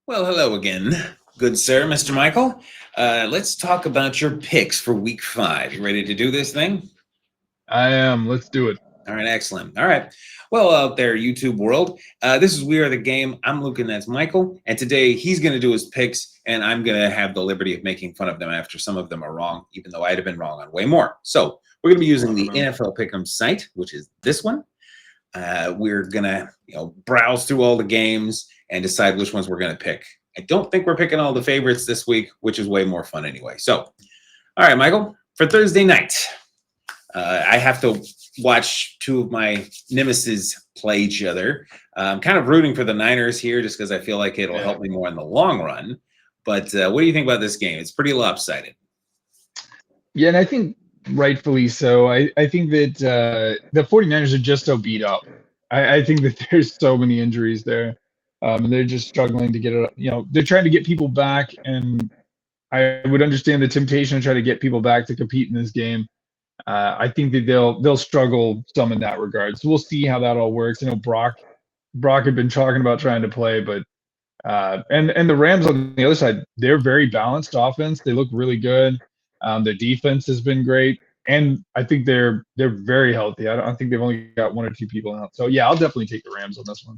Well, hello again, good sir, Mr. Michael. Let's talk about your picks for Week 5. You ready to do this thing? I am. Let's do it. All right, excellent. All right. Well, out there, YouTube world, this is We Are the Game. I'm Luke, and that's Michael. And today he's going to do his picks, and I'm going to have the liberty of making fun of them after some of them are wrong, even though I'd have been wrong on way more. So we're going to be using the NFL Pick'em site, which is this one. We're going to browse through all the games and decide which ones we're going to pick. I don't think we're picking all the favorites this week, which is way more fun anyway. So, all right, Michael, for Thursday night, I have to watch two of my nemesis play each other. I'm kind of rooting for the Niners here just because I feel like it'll help me more in the long run. But what do you think about this game? It's pretty lopsided. Yeah, and I think rightfully so. I think that the 49ers are just so beat up. I think that there's so many injuries there. And they're just struggling to get it. They're trying to get people back, and I would understand the temptation to try to get people back to compete in this game. I think that they'll struggle some in that regard. So we'll see how that all works. I know Brock had been talking about trying to play, but and the Rams on the other side, they're very balanced offense. They look really good. Their defense has been great, and I think they're very healthy. I don't think they've only got one or two people out. So yeah, I'll definitely take the Rams on this one.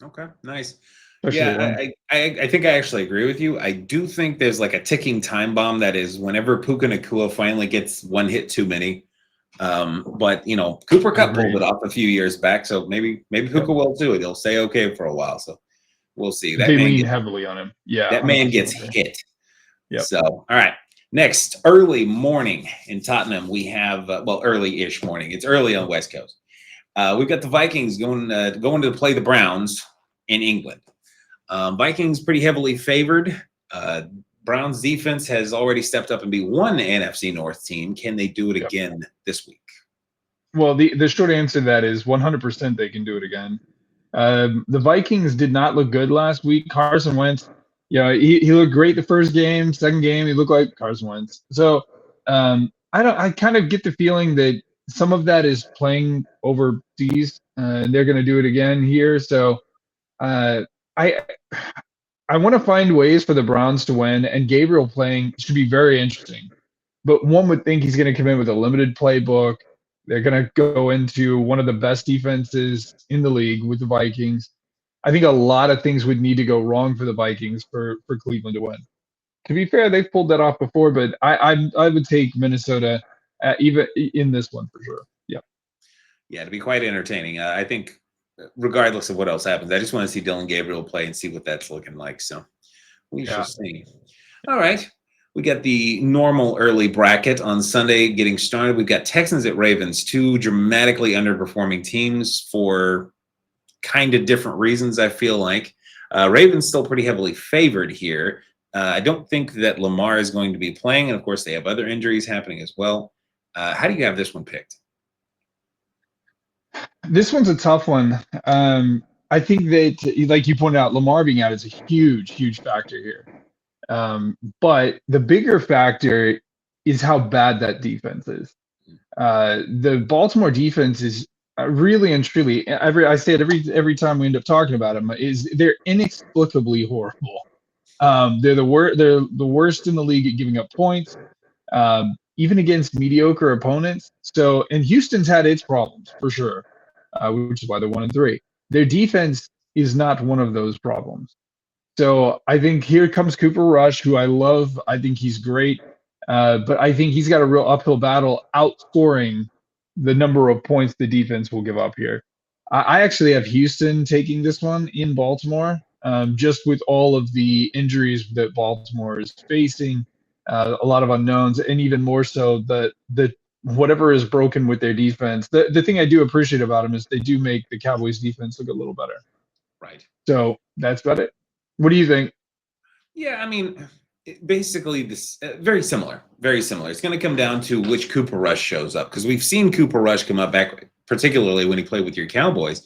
Okay, nice. Especially I think I actually agree with you. I do think there's like a ticking time bomb that is whenever Puka Nacua finally gets one hit too many. But Cooper Kupp pulled it off a few years back, so maybe Puka will too. They'll stay okay for a while. So we'll see. They lean heavily on him. Yeah, that man gets hit. Yep. So all right. Next, early morning in Tottenham, we have early-ish morning. It's early on the West Coast. We've got the Vikings going to play the Browns in England. Vikings pretty heavily favored. Browns defense has already stepped up and be one NFC North team. Can they do it again this week? Well, the short answer to that is 100% they can do it again. The Vikings did not look good last week. Carson Wentz, he looked great the first game. Second game, he looked like Carson Wentz. So I kind of get the feeling that some of that is playing overseas, and they're going to do it again here. So I want to find ways for the Browns to win, and Gabriel playing should be very interesting. But one would think he's going to come in with a limited playbook. They're going to go into one of the best defenses in the league with the Vikings. I think a lot of things would need to go wrong for the Vikings for Cleveland to win. To be fair, they've pulled that off before, but I would take Minnesota even in this one for sure. Yeah. Yeah, it'd be quite entertaining. I think regardless of what else happens, I just want to see Dylan Gabriel play and see what that's looking like. So we shall see. All right. We got the normal early bracket on Sunday getting started. We've got Texans at Ravens, two dramatically underperforming teams for kind of different reasons, I feel like. Ravens still pretty heavily favored here. I don't think that Lamar is going to be playing, and of course they have other injuries happening as well. How do you have this one picked? This one's a tough one. I think that, like you pointed out, Lamar being out is a huge, huge factor here. But the bigger factor is how bad that defense is. The Baltimore defense is really and truly, I say it every time we end up talking about them, they're inexplicably horrible. They're the worst in the league at giving up points, even against mediocre opponents. So, and Houston's had its problems for sure, which is why they're 1-3. Their defense is not one of those problems. So I think here comes Cooper Rush, who I love. I think he's great, but I think he's got a real uphill battle outscoring the number of points the defense will give up here. I actually have Houston taking this one in Baltimore, just with all of the injuries that Baltimore is facing, a lot of unknowns, and even more so the whatever is broken with their defense. The thing I do appreciate about them is they do make the Cowboys defense look a little better. Right. So that's about it. What do you think? Yeah, I mean, basically this very similar. It's going to come down to which Cooper Rush shows up, because we've seen Cooper Rush come up back, particularly when he played with your Cowboys,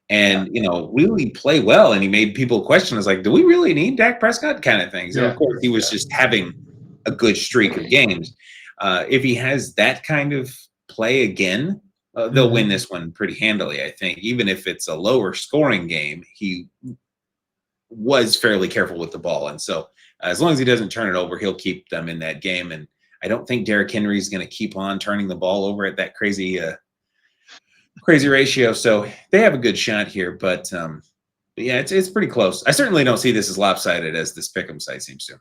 and really play well, and he made people question, like, do we really need Dak Prescott kind of things? And of course he was just having a good streak of games. If he has that kind of play again, they'll win this one pretty handily, I think. Even if it's a lower scoring game, was fairly careful with the ball. And so as long as he doesn't turn it over, he'll keep them in that game. And I don't think Derrick Henry is going to keep on turning the ball over at that crazy ratio. So they have a good shot here, but yeah, it's pretty close. I certainly don't see this as lopsided as this pick'em site seems to.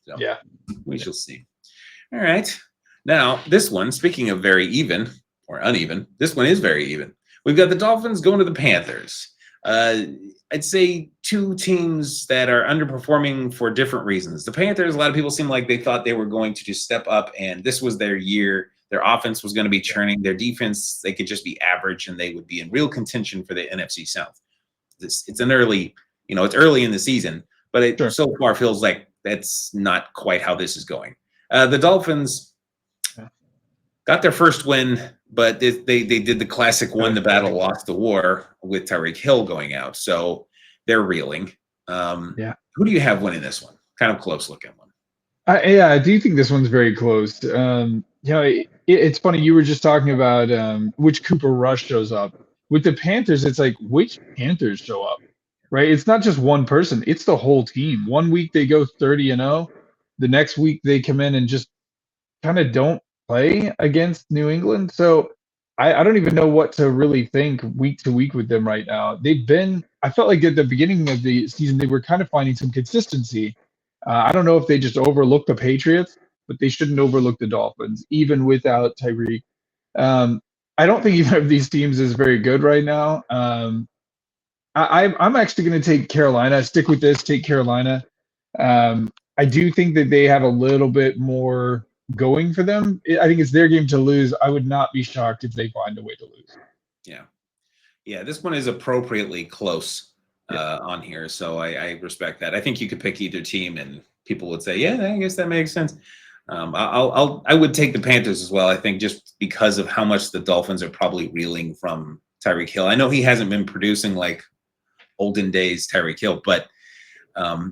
So Yeah, we shall see. All right. Now, this one, speaking of very even or uneven, this one is very even. We've got the Dolphins going to the Panthers. I'd say two teams that are underperforming for different reasons. The Panthers, a lot of people seem like they thought they were going to just step up, and this was their year. Their offense was going to be churning. Their defense, they could just be average, and they would be in real contention for the NFC South. It's an early, it's early in the season, but it so far feels like that's not quite how this is going. The Dolphins got their first win, but they did the classic won the battle, lost the war with Tyreek Hill going out. So they're reeling. Who do you have winning this one? Kind of close looking one. I do think this one's very close. It's funny. You were just talking about which Cooper Rush shows up. With the Panthers, it's like which Panthers show up, right? It's not just one person; it's the whole team. One week they go 30-0, the next week they come in and just kind of don't play against New England. So I don't even know what to really think week to week with them right now. I felt like at the beginning of the season they were kind of finding some consistency. I don't know if they just overlooked the Patriots, but they shouldn't overlook the Dolphins, even without Tyreek. I don't think either of these teams is very good right now. I'm actually going to take Carolina. Stick with this. Take Carolina. I do think that they have a little bit more going for them. I think it's their game to lose. I would not be shocked if they find a way to lose. Yeah. This one is appropriately close on here, so I respect that. I think you could pick either team, and people would say, "Yeah, I guess that makes sense." I would take the Panthers as well. I think just because of how much the Dolphins are probably reeling from Tyreek Hill. I know he hasn't been producing like olden days Tyreek Hill, but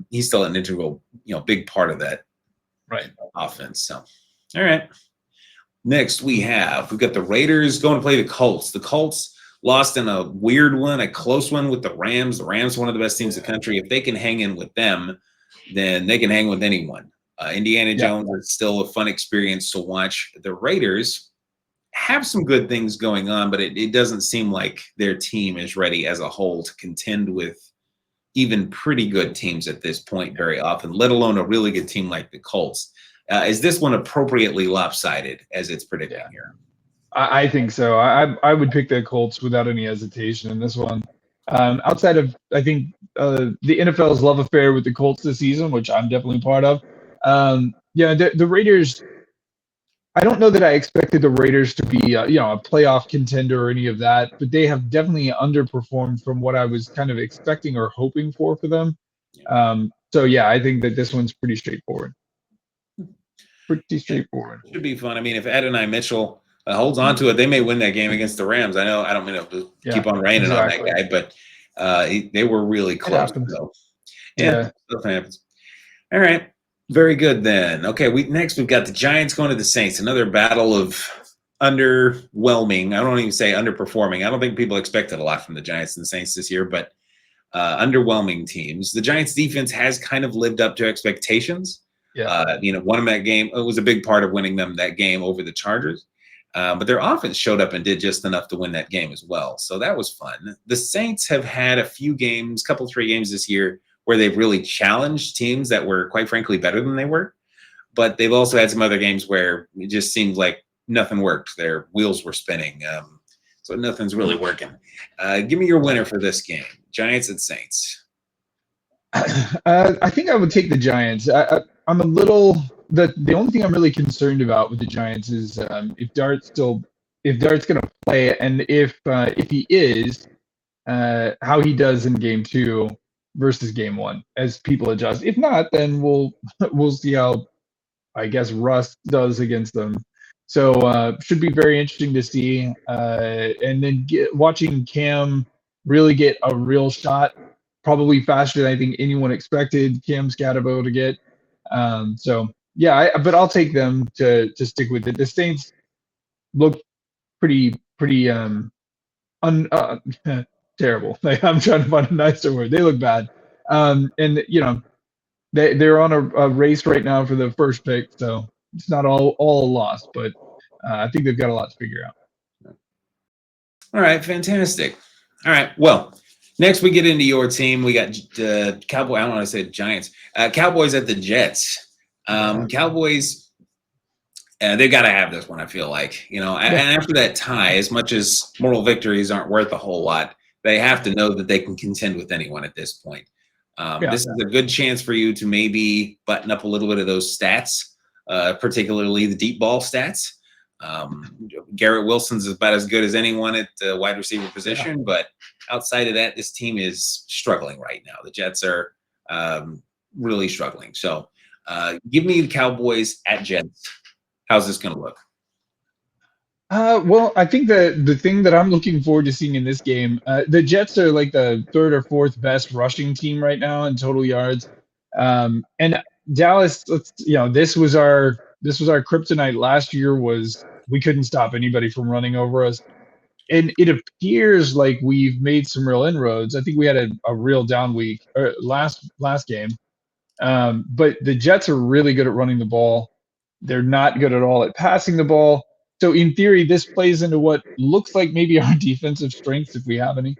he's still an integral, big part of that offense. So, all right. Next, we've got the Raiders going to play the Colts. The Colts lost in a weird one, a close one with the Rams. The Rams are one of the best teams in the country. If they can hang in with them, then they can hang with anyone. Indiana Jones is still a fun experience to watch. The Raiders have some good things going on, but it doesn't seem like their team is ready as a whole to contend with even pretty good teams at this point very often, let alone a really good team like the Colts. Is this one appropriately lopsided as it's predicting here? I think so. I would pick the Colts without any hesitation in this one. Outside of, I think, the NFL's love affair with the Colts this season, which I'm definitely part of. The Raiders, I don't know that I expected the Raiders to be, a playoff contender or any of that, but they have definitely underperformed from what I was kind of expecting or hoping for them. I think that this one's pretty straightforward. Pretty straightforward. Should be fun. I mean, if Adonai Mitchell holds on to it, they may win that game against the Rams. I know I don't mean to keep on raining on that guy, but they were really close. So, stuff happens. All right. Very good then. Okay, we've got the Giants going to the Saints. Another battle of underwhelming. I don't even say underperforming. I don't think people expected a lot from the Giants and the Saints this year, but underwhelming teams. The Giants defense has kind of lived up to expectations. Won them that game. It was a big part of winning them that game over the Chargers. But their offense showed up and did just enough to win that game as well. So that was fun. The Saints have had a few games, three games this year where they've really challenged teams that were, quite frankly, better than they were. But they've also had some other games where it just seemed like nothing worked. Their wheels were spinning. So nothing's really working. Give me your winner for this game, Giants and Saints. I think I would take the Giants. I'm a little the only thing I'm really concerned about with the Giants is if Dart's going to play, and if he is, how he does in game 2 versus game 1 as people adjust. If not, then we'll see how I guess Russ does against them. So should be very interesting to see. And then watching Cam really get a real shot, probably faster than I think anyone expected Cam Scatterbo to get. But I'll take them to stick with it. The Saints look pretty terrible. I'm trying to find a nicer word. They look bad. And they're on a race right now for the first pick, so it's not all lost, but I think they've got a lot to figure out. All right, fantastic. All right, well, next we get into your team. We got Cowboy. I don't want to say Giants. Cowboys at the Jets. Cowboys. They've got to have this one. I feel like and after that tie, as much as moral victories aren't worth a whole lot, they have to know that they can contend with anyone at this point. This is a good chance for you to maybe button up a little bit of those stats, particularly the deep ball stats. Garrett Wilson's about as good as anyone at the wide receiver position, but outside of that, this team is struggling right now. The Jets are really struggling. So give me the Cowboys at Jets. How's this going to look? Well, I think the thing that I'm looking forward to seeing in this game, the Jets are like the third or fourth best rushing team right now in total yards. And Dallas, this was our kryptonite last year. Was we couldn't stop anybody from running over us, and it appears like we've made some real inroads. I think we had a real down week last game, but the Jets are really good at running the ball. They're not good at all at passing the ball. So in theory, this plays into what looks like maybe our defensive strengths if we have any.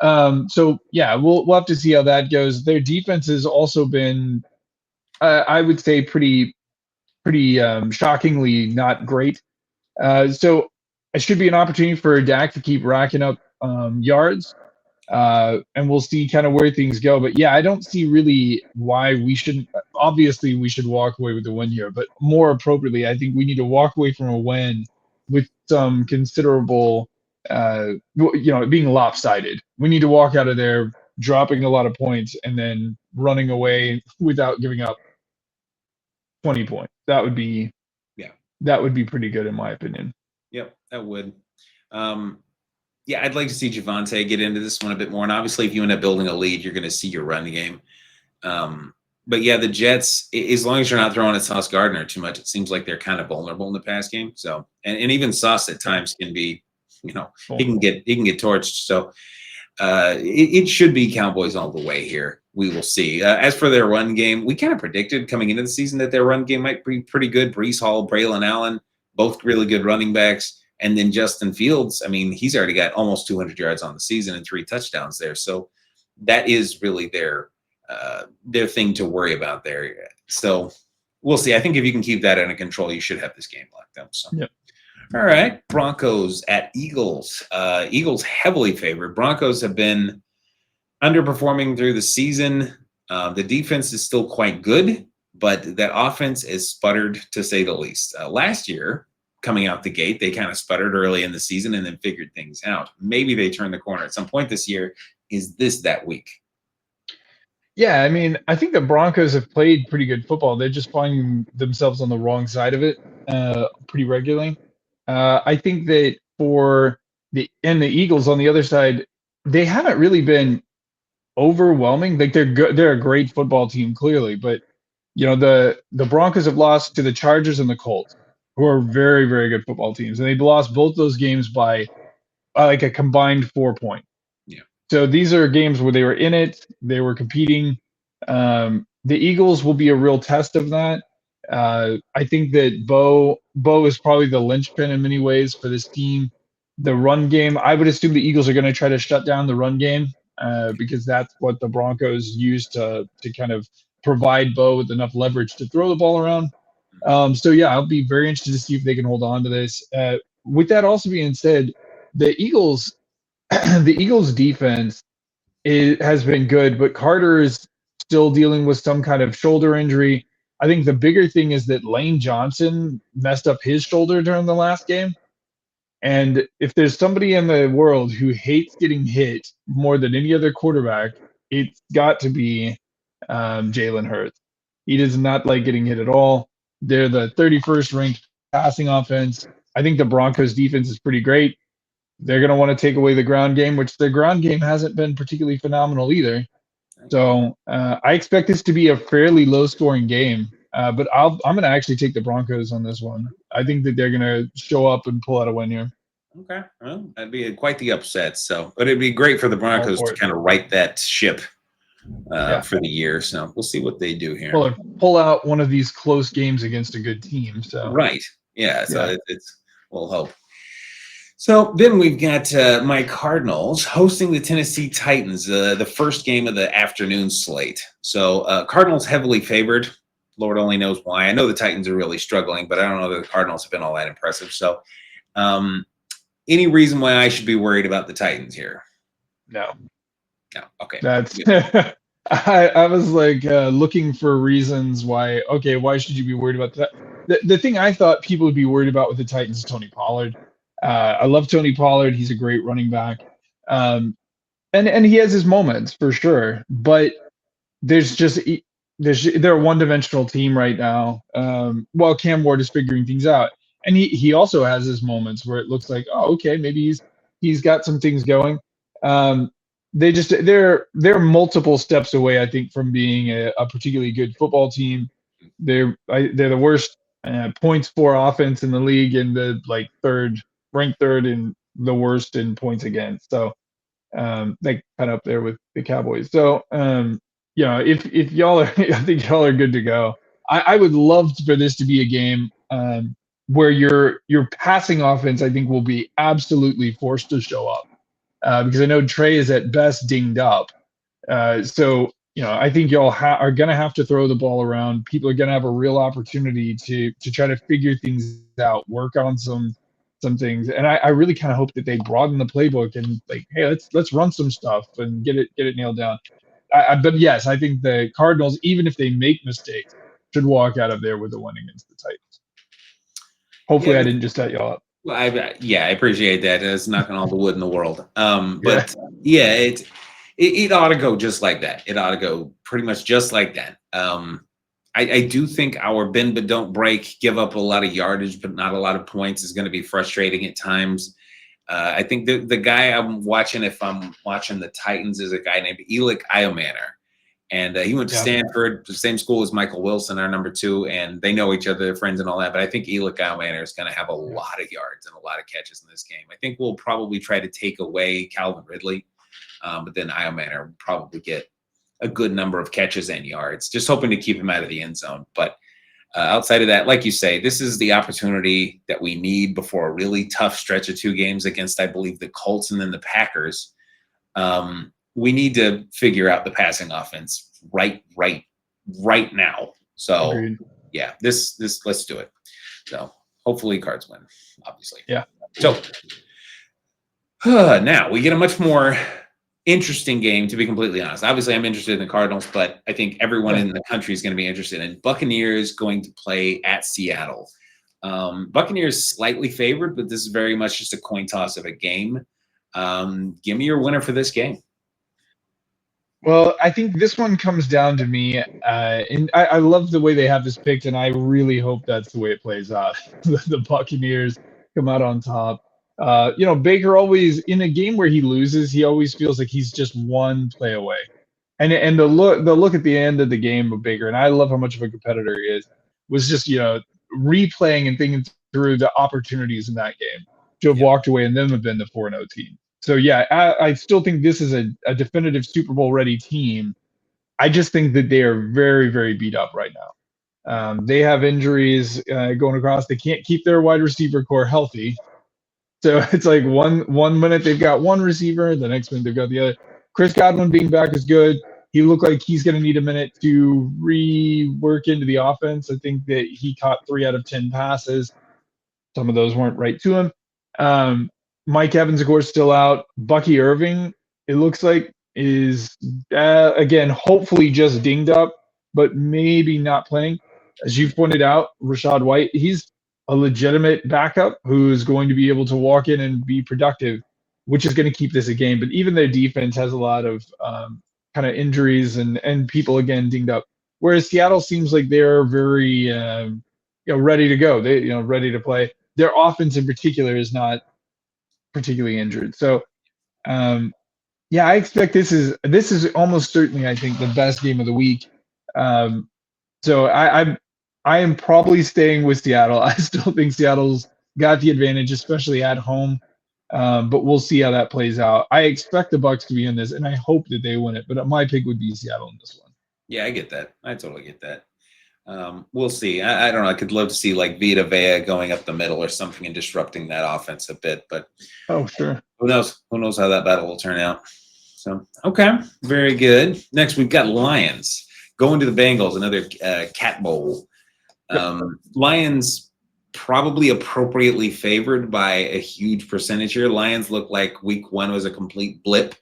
So yeah, we'll have to see how that goes. Their defense has also been, I would say, pretty shockingly not great. So it should be an opportunity for Dak to keep racking up yards, and we'll see kind of where things go. But yeah, I don't see really why we shouldn't. Obviously, we should walk away with the win here, but more appropriately, I think we need to walk away from a win with some considerable, being lopsided. We need to walk out of there dropping a lot of points and then running away without giving up 20 points. That would be pretty good in my opinion. Yep, that would. Yeah, I'd like to see Javonte get into this one a bit more. And obviously, if you end up building a lead, you're going to see your run game. But yeah, the Jets, as long as you're not throwing at Sauce Gardner too much, it seems like they're kind of vulnerable in the pass game. So, and even Sauce at times can be, he can get torched. So it should be Cowboys all the way here. We will see. As for their run game, we kind of predicted coming into the season that their run game might be pretty good. Breece Hall, Braylon Allen, both really good running backs. And then Justin Fields, I mean, he's already got almost 200 yards on the season and 3 touchdowns there. So that is really their thing to worry about there. So we'll see. I think if you can keep that under control, you should have this game locked up. So. Yep. All right. Broncos at Eagles. Eagles heavily favored. Broncos have been underperforming through the season. The defense is still quite good, but that offense is sputtered to say the least. Last year, coming out the gate, they kind of sputtered early in the season and then figured things out. Maybe they turn the corner at some point this year. Is this that week? Yeah, I mean, I think the Broncos have played pretty good football. They're just finding themselves on the wrong side of it pretty regularly. I think that for the Eagles on the other side, they haven't really been overwhelming. Like they're good, they're a great football team clearly, but the Broncos have lost to the Chargers and the Colts, who are very, very good football teams, and they've lost both those games by like a combined 4 points. Yeah. So these are games where they were in it, they were competing. The Eagles will be a real test of that. I think that Bo is probably the linchpin in many ways for this team. The run game, I would assume the Eagles are going to try to shut down the run game because that's what the Broncos use to kind of provide Bo with enough leverage to throw the ball around. So yeah, I'll be very interested to see if they can hold on to this. With that also being said, the Eagles defense has been good, but Carter is still dealing with some kind of shoulder injury. I think the bigger thing is that Lane Johnson messed up his shoulder during the last game. And if there's somebody in the world who hates getting hit more than any other quarterback, it's got to be Jalen Hurts. He does not like getting hit at all. They're the 31st ranked passing offense. I think the Broncos defense is pretty great. They're going to want to take away the ground game, which the ground game hasn't been particularly phenomenal either. So I expect this to be a fairly low-scoring game, but I'm going to actually take the Broncos on this one. I think that they're going to show up and pull out a win here. Okay, well, that'd be quite the upset. So, but it'd be great for the Broncos to kind of right that ship for the year. So we'll see what they do here. Well, pull out one of these close games against a good team. So right, yeah. So it's we'll hope. So then we've got my Cardinals hosting the Tennessee Titans, the first game of the afternoon slate. So Cardinals heavily favored. Lord only knows why. I know the Titans are really struggling, but I don't know that the Cardinals have been all that impressive. So any reason why I should be worried about the Titans here? No. Okay. That's I was like looking for reasons why. Okay, why should you be worried about that? The thing I thought people would be worried about with the Titans is Tony Pollard. I love Tony Pollard. He's a great running back, and he has his moments for sure. But they're a one-dimensional team right now. While Cam Ward is figuring things out, and he also has his moments where it looks like, oh, okay, maybe he's got some things going. They're multiple steps away, I think, from being a particularly good football team. They're the worst points for offense in the league, and the ranked third in the worst in points against. So they kind of up there with the Cowboys. So if y'all are, I think y'all are good to go. I would love for this to be a game where your passing offense, I think, will be absolutely forced to show up. Because I know Trey is at best dinged up. So I think y'all are going to have to throw the ball around. People are going to have a real opportunity to try to figure things out, work on some things. And I really kind of hope that they broaden the playbook and hey, let's run some stuff and get it nailed down. But yes, I think the Cardinals, even if they make mistakes, should walk out of there with a win against the Titans. Hopefully, I didn't just set y'all up. Well, I appreciate that. It's knocking all the wood in the world. But it ought to go just like that. It ought to go pretty much just like that. I do think our bend but don't break, give up a lot of yardage but not a lot of points is going to be frustrating at times. I think the guy I'm watching, if I'm watching the Titans, is a guy named Elik Iomanner. And he went to Stanford, the same school as Michael Wilson, our number 2, and they know each other, they're friends and all that. But I think Elik Iomanner is going to have a lot of yards and a lot of catches in this game. I think we'll probably try to take away Calvin Ridley, but then Iomanner will probably get a good number of catches and yards, just hoping to keep him out of the end zone. But outside of that, like you say, this is the opportunity that we need before a really tough stretch of 2 games against, I believe, the Colts and then the Packers. We need to figure out the passing offense right now. So Agreed. Yeah, this let's do it. So hopefully Cards win, obviously. Yeah. So now we get a much more interesting game, to be completely honest. Obviously, I'm interested in the Cardinals, but I think everyone in the country is going to be interested in Buccaneers going to play at Seattle. Buccaneers slightly favored, but this is very much just a coin toss of a game. Give me your winner for this game. Well, I think this one comes down to me, and I love the way they have this picked, and I really hope that's the way it plays out. The Buccaneers come out on top. Baker always, in a game where he loses, he always feels like he's just one play away. And the look at the end of the game of Baker, and I love how much of a competitor he is, was just replaying and thinking through the opportunities in that game to have walked away and then have been the 4-0 team. So yeah, I still think this is a definitive Super Bowl ready team. I just think that they are very, very beat up right now. They have injuries going across. They can't keep their wide receiver core healthy. So it's like one minute they've got one receiver, the next minute they've got the other. Chris Godwin being back is good. He looked like he's going to need a minute to rework into the offense. I think that he caught 3 out of 10 passes. Some of those weren't right to him. Mike Evans, of course, still out. Bucky Irving, it looks like, is, again, hopefully just dinged up, but maybe not playing. As you pointed out, Rachaad White, he's a legitimate backup who's going to be able to walk in and be productive, which is going to keep this a game. But even their defense has a lot of kind of injuries and people, again, dinged up. Whereas Seattle seems like they're very ready to go. They ready to play. Their offense in particular is not particularly injured. So, I expect this is almost certainly, I think, the best game of the week. So I am probably staying with Seattle. I still think Seattle's got the advantage, especially at home. But we'll see how that plays out. I expect the Bucs to be in this, and I hope that they win it. But my pick would be Seattle in this one. Yeah, I get that. I totally get that. We'll see. I don't know. I could love to see like Vita Vea going up the middle or something and disrupting that offense a bit. But sure. Who knows? Who knows how that battle will turn out? So, okay, very good. Next, we've got Lions going to the Bengals, another cat bowl. Lions probably appropriately favored by a huge percentage here. Lions look like week one was a complete blip,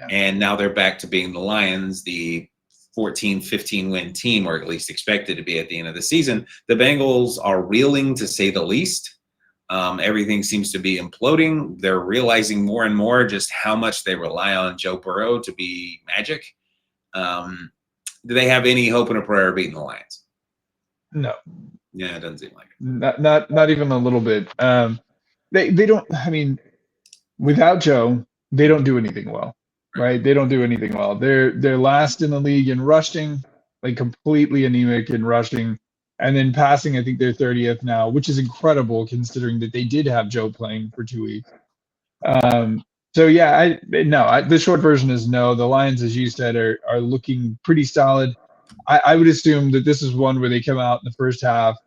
and now they're back to being the Lions, the 14, 15 win team, or at least expected to be at the end of the season. The Bengals are reeling, to say the least. Everything seems to be imploding. They're realizing more and more just how much they rely on Joe Burrow to be magic. Do they have any hope and a prayer of beating the Lions? No. Yeah, it doesn't seem like it. Not even a little bit. They don't. I mean, without Joe, they don't do anything well. Right? They don't do anything well. They're last in the league in rushing, like completely anemic in rushing, and then passing. I think they're 30th now, which is incredible considering that they did have Joe playing for 2 weeks. So yeah, the short version is no. The Lions, as you said, are looking pretty solid. I would assume that this is one where they come out in the first half,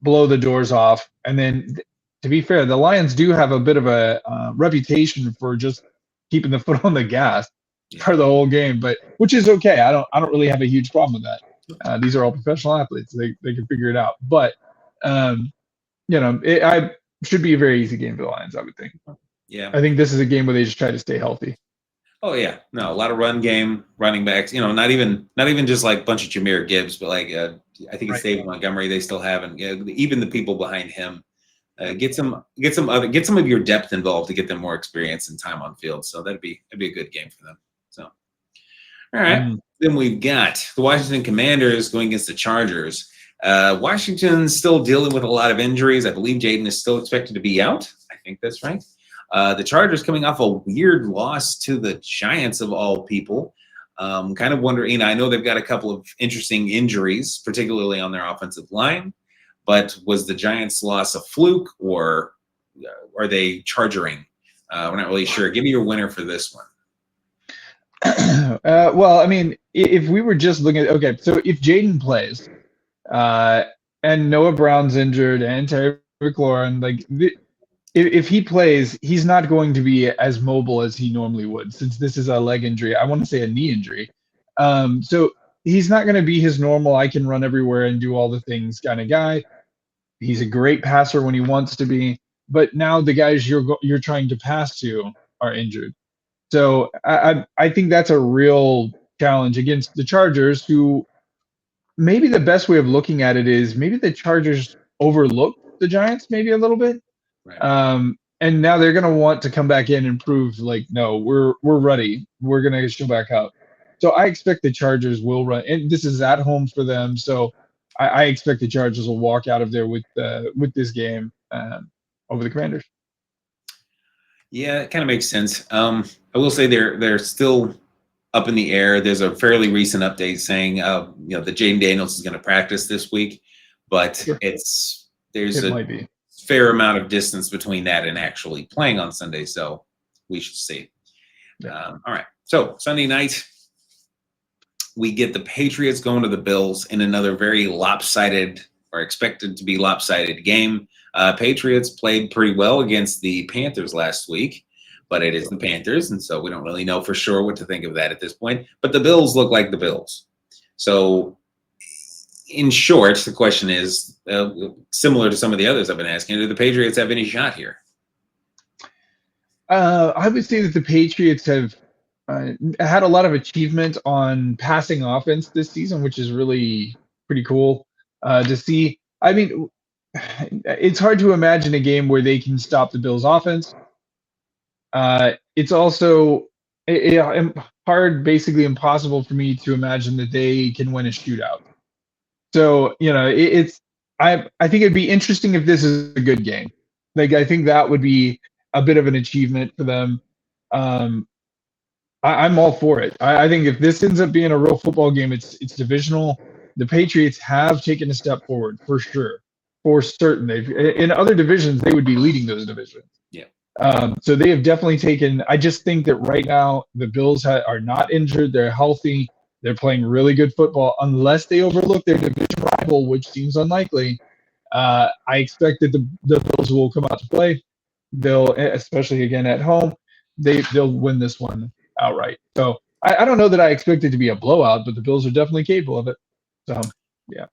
blow the doors off, and then, to be fair, the Lions do have a bit of a reputation for just keeping the foot on the gas for the whole game, but which is okay. I don't really have a huge problem with that. These are all professional athletes; they can figure it out. But I should be a very easy game for the Lions, I would think. Yeah, I think this is a game where they just try to stay healthy. Oh yeah, no, a lot of run game, running backs. Not even just like a bunch of Jahmyr Gibbs, but like I think it's David Montgomery they still have, and even the people behind him. Get some of your depth involved to get them more experience and time on field. So that'd be a good game for them. So, all right. Then we've got the Washington Commanders going against the Chargers. Washington's still dealing with a lot of injuries. I believe Jaden is still expected to be out. I think that's right. The Chargers coming off a weird loss to the Giants of all people. Kind of wondering, I know they've got a couple of interesting injuries, particularly on their offensive line. But was the Giants' loss a fluke, or are they chargering? We're not really sure. Give me your winner for this one. Well, I mean, if we were just looking at, okay, so if Jaden plays, and Noah Brown's injured, and Terry McLaurin, like, if he plays, he's not going to be as mobile as he normally would, since this is a leg injury. I want to say a knee injury. So he's not going to be his normal, I can run everywhere and do all the things kind of guy. He's a great passer when he wants to be, but now the guys you're trying to pass to are injured. So I think that's a real challenge against the Chargers, who maybe the best way of looking at it is maybe the Chargers overlooked the Giants maybe a little bit. Right. And now they're going to want to come back in and prove, like, no, we're ready. We're going to show back up. So I expect the Chargers will run, and this is at home for them. So I expect the Chargers will walk out of there with this game over the Commanders. Yeah, it kind of makes sense. I will say they're still up in the air. There's a fairly recent update saying that Jaden Daniels is going to practice this week, but sure. There's a fair amount of distance between that and actually playing on Sunday. So we should see. Yeah. All right. So Sunday night, we get the Patriots going to the Bills in another very lopsided, or expected to be lopsided, game. Patriots played pretty well against the Panthers last week, but it is the Panthers, and so we don't really know for sure what to think of that at this point. But the Bills look like the Bills. So, in short, the question is, similar to some of the others I've been asking, do the Patriots have any shot here? I would say that the Patriots have had a lot of achievement on passing offense this season, which is really pretty cool to see. I mean, it's hard to imagine a game where they can stop the Bills' offense. It's also hard, basically impossible for me to imagine that they can win a shootout. So, I think it'd be interesting if this is a good game. Like, I think that would be a bit of an achievement for them. I'm all for it. I think if this ends up being a real football game, it's divisional. The Patriots have taken a step forward for sure, for certain. In other divisions, they would be leading those divisions. Yeah. So they have definitely taken. I just think that right now the Bills are not injured. They're healthy. They're playing really good football. Unless they overlook their division rival, which seems unlikely, I expect that the Bills will come out to play. They'll, especially again at home, they'll win this one outright. So I don't know that I expect it to be a blowout, but the Bills are definitely capable of it. So yeah.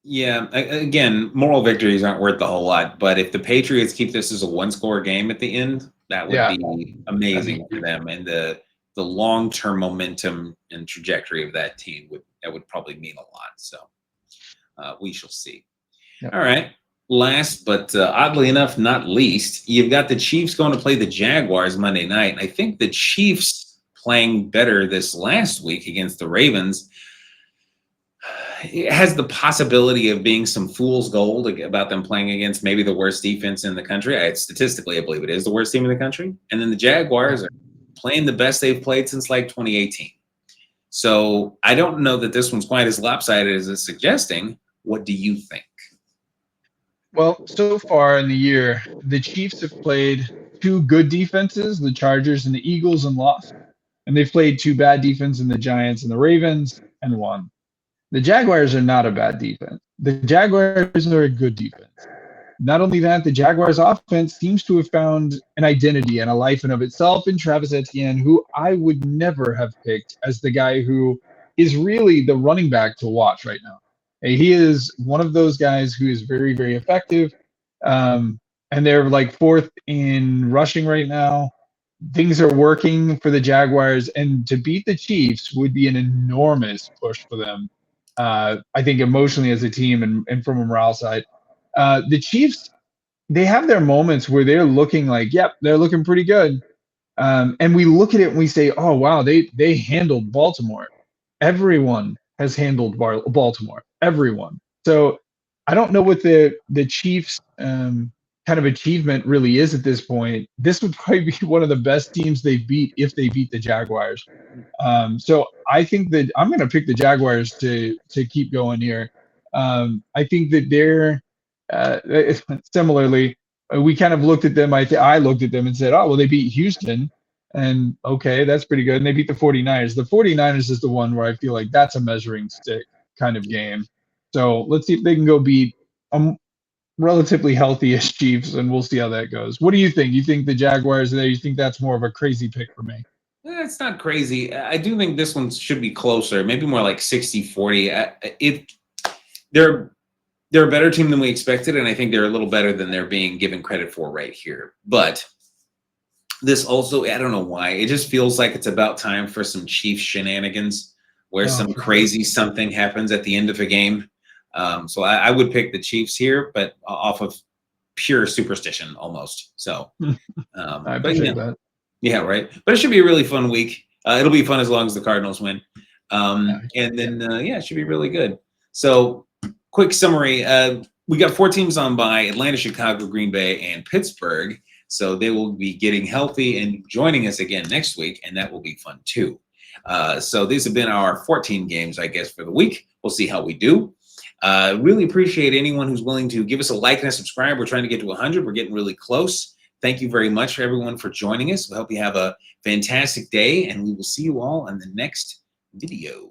Yeah, again, moral victories aren't worth a whole lot, but if the Patriots keep this as a one-score game at the end, that would Yeah. be amazing for them, and the long-term momentum and trajectory of that team would probably mean a lot. So we shall see. Yeah. All right. Last, but oddly enough, not least, you've got the Chiefs going to play the Jaguars Monday night. I think the Chiefs playing better this last week against the Ravens. It has the possibility of being some fool's gold about them playing against maybe the worst defense in the country. Statistically, I believe it is the worst team in the country. And then the Jaguars are playing the best they've played since like 2018. So I don't know that this one's quite as lopsided as it's suggesting. What do you think? Well, so far in the year, the Chiefs have played two good defenses, the Chargers and the Eagles, and lost. And they've played two bad defenses in the Giants and the Ravens and won. The Jaguars are not a bad defense. The Jaguars are a good defense. Not only that, the Jaguars offense seems to have found an identity and a life in of itself in Travis Etienne, who I would never have picked as the guy who is really the running back to watch right now. He is one of those guys who is very, very effective. And they're like fourth in rushing right now. Things are working for the Jaguars, and to beat the Chiefs would be an enormous push for them. I think emotionally as a team and from a morale side. The Chiefs, they have their moments where they're looking like, yep, they're looking pretty good. And we look at it and we say, oh, wow, they handled Baltimore. Everyone has handled Baltimore. Everyone. So I don't know what the Chiefs kind of achievement really is at this point. This would probably be one of the best teams they beat if they beat the Jaguars. So I think that I'm going to pick the Jaguars to keep going here. I think that they're similarly. We kind of looked at them. I looked at them and said, oh, well, they beat Houston. And okay, that's pretty good. And they beat the 49ers. The 49ers is the one where I feel like that's a measuring stick kind of game. So let's see if they can go beat relatively healthy-ish Chiefs, and we'll see how that goes. What do you think? You think the Jaguars there? You think that's more of a crazy pick for me? It's not crazy. I do think this one should be closer, maybe more like 60-40. They're a better team than we expected, and I think they're a little better than they're being given credit for right here. But this also, I don't know why, it just feels like it's about time for some Chiefs shenanigans where some crazy something happens at the end of a game. So I would pick the Chiefs here, but off of pure superstition almost. So I appreciate that. Yeah, right. But it should be a really fun week. It'll be fun as long as the Cardinals win. And then, it should be really good. So quick summary. We got 4 teams on bye: Atlanta, Chicago, Green Bay, and Pittsburgh. So they will be getting healthy and joining us again next week, and that will be fun too. So these have been our 14 games, I guess, for the week. We'll see how we do. Really appreciate anyone who's willing to give us a like and a subscribe. We're trying to get to 100. We're getting really close. Thank you very much, everyone, for joining us. We hope you have a fantastic day, and we will see you all in the next video.